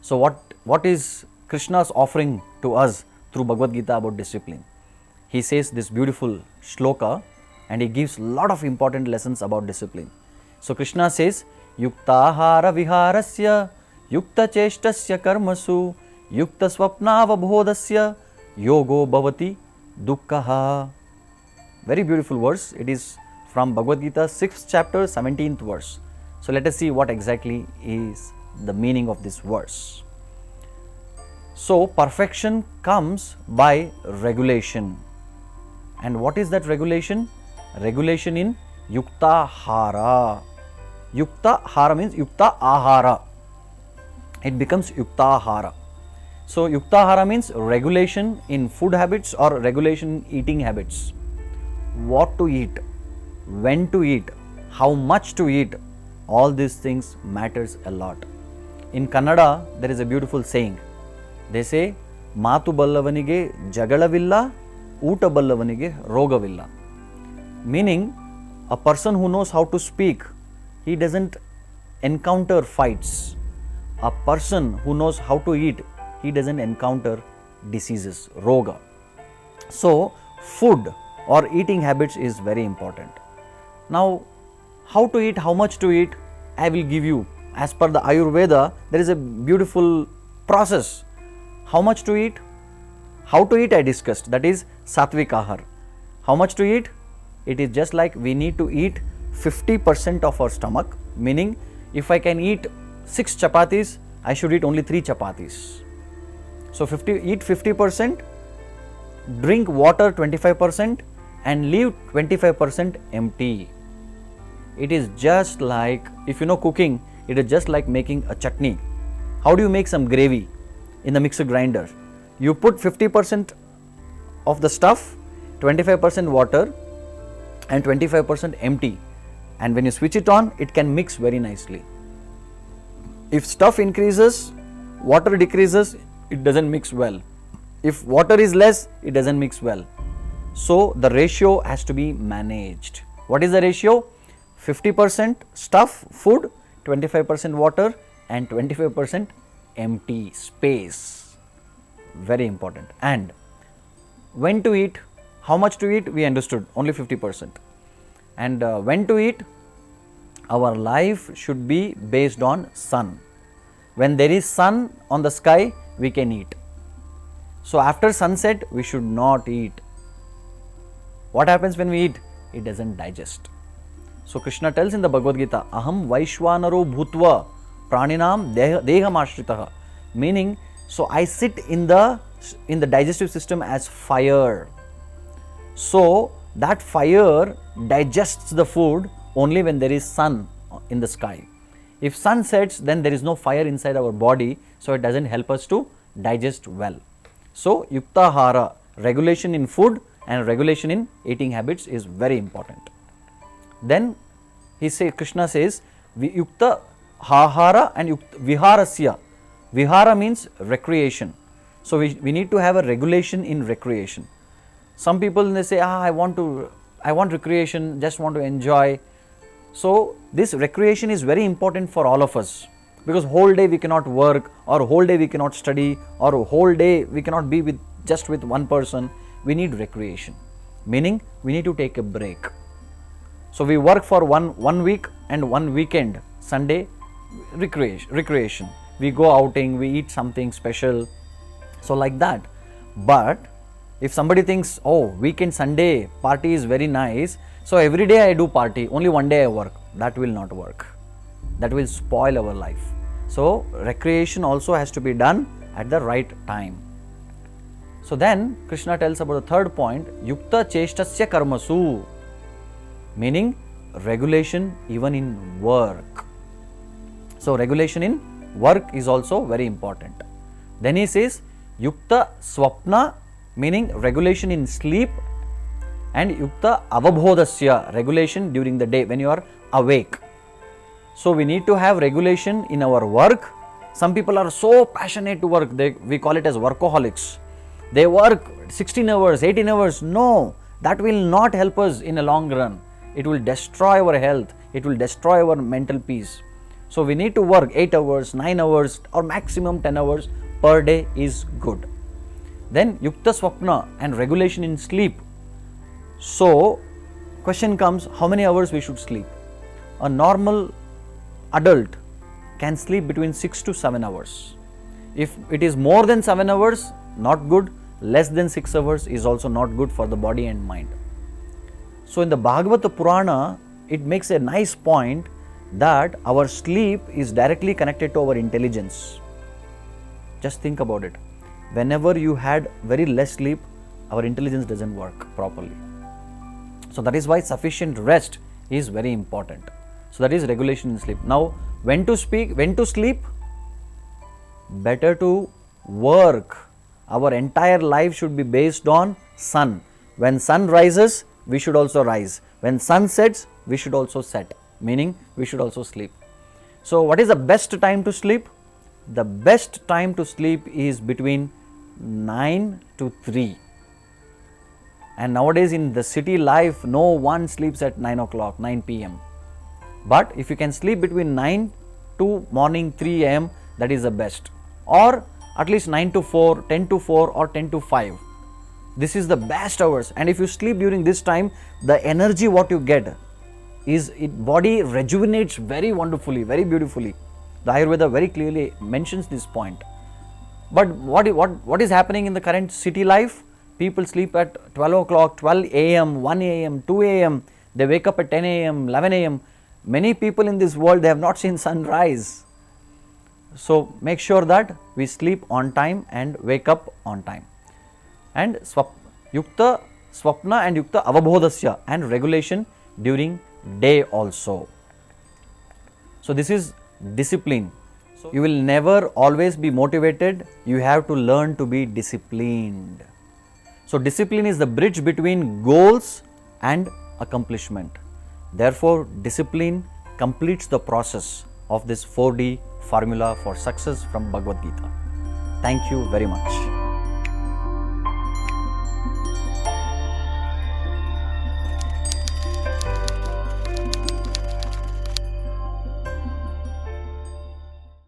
So what is Krishna's offering to us through Bhagavad Gita about discipline? He says this beautiful shloka and he gives lot of important lessons about discipline. So Krishna says, Yuktahara viharasya, yukta cheshtasya karmasu, yukta swapnavabhodasya, yogo bhavati dukkhaha. Very beautiful verse. It is from Bhagavad Gita 6th chapter 17th verse. So let us see what exactly is the meaning of this verse. So perfection comes by regulation. And what is that regulation? Regulation in yukta hara. Yukta hara means yukta ahara. It becomes yukta hara. So yukta hara means regulation in food habits or regulation in eating habits. What to eat, when to eat, how much to eat, all these things matters a lot. In Kannada, there is a beautiful saying. They say, Matu ballavaniಗೆ ಜಗಳವಿಲ್ಲ, ಊಟ ಬಲ್ಲವನಿಗೆ ರೋಗವಿಲ್ಲ. Meaning, a person who knows how to speak, he doesn't encounter fights. A person who knows how to eat, he doesn't encounter diseases, roga. So, food or eating habits is very important. Now, how to eat, how much to eat, I will give you. As per the Ayurveda, there is a beautiful process. How much to eat? How to eat I discussed, that is Satvik Ahar. How much to eat? It is just like we need to eat 50% of our stomach, meaning if I can eat 6 chapatis, I should eat only 3 chapatis. So eat 50%, drink water 25% and leave 25% empty. It is just like, if you know cooking, it is just like making a chutney. How do you make some gravy in the mixer grinder? You put 50% of the stuff, 25% water and 25% empty, and when you switch it on, it can mix very nicely. If stuff increases, water decreases, it doesn't mix well. If water is less, it doesn't mix well. So the ratio has to be managed. What is the ratio? 50% stuff, food, 25% water and 25% empty space. Very important. And when to eat, how much to eat, we understood, only 50%. And when to eat, our life should be based on sun. When there is sun on the sky, we can eat. So after sunset, we should not eat. What happens when we eat? It doesn't digest. So Krishna tells in the Bhagavad Gita, Aham Vaishwanaro Bhutva Praninam Deham Ashritaha. Meaning, so I sit in the digestive system as fire. So that fire digests the food only when there is sun in the sky. If sun sets, then there is no fire inside our body, so it doesn't help us to digest well. So Yuktahara, regulation in food and regulation in eating habits is very important. Then Krishna says, Yukta Ahara and Yukta Viharasya. Vihara means recreation. So we need to have a regulation in recreation. Some people, they say, I want recreation, just want to enjoy. So this recreation is very important for all of us, because whole day we cannot work, or whole day we cannot study, or whole day we cannot be just with one person. We need recreation, meaning we need to take a break. So we work for one week and one weekend, Sunday, recreation. We go outing, we eat something special, so like that. But if somebody thinks, oh, weekend Sunday party is very nice, so every day I do party, only one day I work, that will not work. That will spoil our life. So recreation also has to be done at the right time. So then Krishna tells about the third point, Yukta Cheshtasya Karmasu, meaning regulation even in work. So regulation in work is also very important. Then he says Yukta Swapna, meaning regulation in sleep, and Yukta Avabhodasya, regulation during the day when you are awake. So we need to have regulation in our work. Some people are so passionate to work, we call it as workaholics. They work 16 hours, 18 hours. No, that will not help us in a long run. It will destroy our health. It will destroy our mental peace. So we need to work 8 hours, 9 hours or maximum 10 hours per day is good. Then Yukta Swapna and regulation in sleep. So question comes, how many hours we should sleep? A normal adult can sleep between 6 to 7 hours. If it is more than 7 hours, not good. Less than 6 hours is also not good for the body and mind. So in the Bhagavata Purana, it makes a nice point that our sleep is directly connected to our intelligence. Just think about it. Whenever you had very less sleep, our intelligence doesn't work properly. So that is why sufficient rest is very important. So that is regulation in sleep. Now, when to sleep? Better to work. Our entire life should be based on sun. When sun rises, we should also rise. When sun sets, we should also set. Meaning, we should also sleep. So, what is the best time to sleep? The best time to sleep is between 9 to 3. And nowadays in the city life, no one sleeps at 9 o'clock, 9 p.m. But if you can sleep between 9 to morning 3 a.m., that is the best. Or at least 9 to 4, 10 to 4 or 10 to 5. This is the best hours. And if you sleep during this time, the energy what you get is, body rejuvenates very wonderfully, very beautifully. The Ayurveda very clearly mentions this point. But what is happening in the current city life? People sleep at 12 o'clock, 12 a.m., 1 a.m., 2 a.m. They wake up at 10 a.m., 11 a.m. Many people in this world, they have not seen sunrise. So make sure that we sleep on time and wake up on time. And Yukta Swapna and Yukta Avabodhasya and regulation during day also. So this is discipline. So you will never always be motivated. You have to learn to be disciplined. So discipline is the bridge between goals and accomplishment. Therefore, discipline completes the process of this 4D formula for success from Bhagavad Gita. Thank you very much.